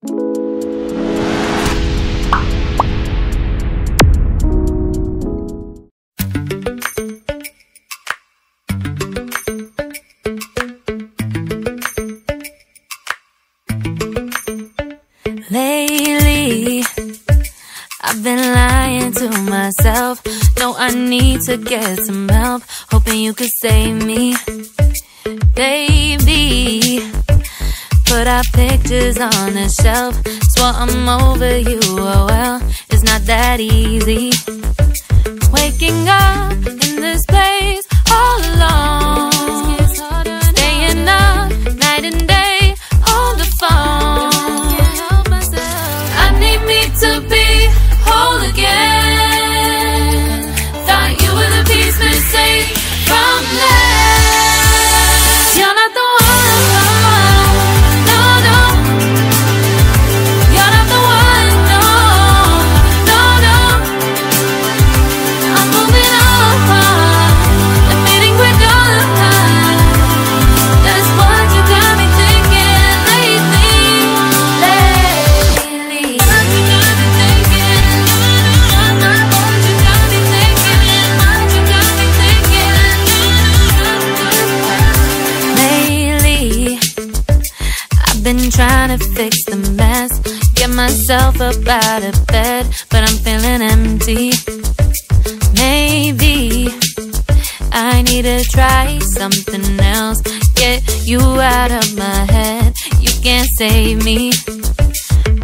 Lately, I've been lying to myself. No, I need to get some help. Hoping you could save me, baby. Put our pictures on the shelf. Swore I'm over you, oh well, it's not that easy. Waking up in this place all alone, staying up night and day on the phone. I need me to be whole again. Thought you were the piece missing from that. You're not the one, no, no. You're not the one, no, no, no. I'm moving on, admitting we're done. That's what you got me thinking lately. Been trying to fix the mess, get myself up out of bed, but I'm feeling empty. Maybe I need to try something else, get you out of my head. You can't save me.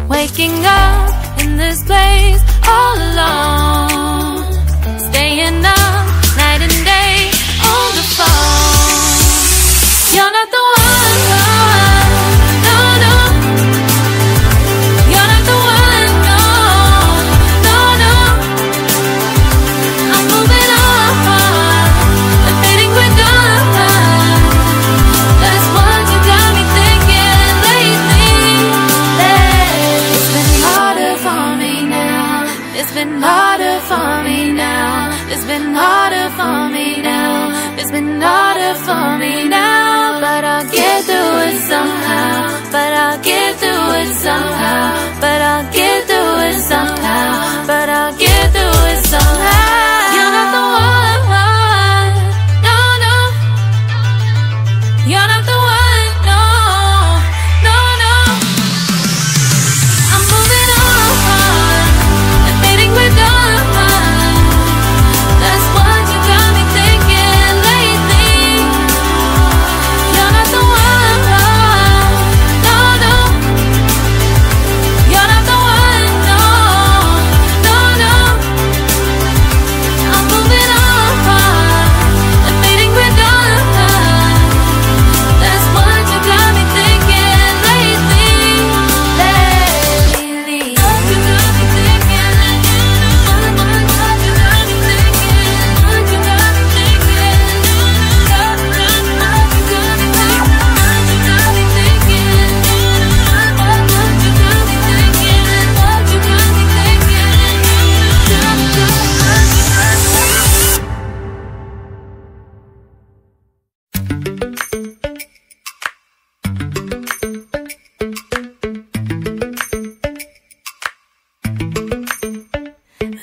Waking up in this place all alone, staying up night and day on the phone. You're not the one. It's been harder for me now. It's been harder for me now. It's been harder for me now. But I'll get through it somehow. But I'll get through it somehow. But I'll get through it somehow. But I'll get through it somehow. You're not the one, no, no. You're not the one, no, no, no. I'm moving on. We're done. That's what you got me thinking lately. You're not the one, no, no. You're not the one, no, no, no. I'm moving on, admitting we're done. That's what you got me thinking lately.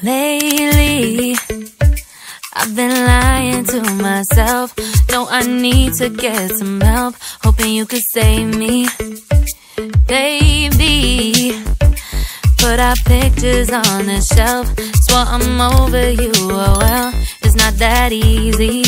Lately, I've been lying to myself. No, I need to get some help. Hoping you could save me, baby. Put our pictures on the shelf. Swore I'm over you, oh well, it's not that easy.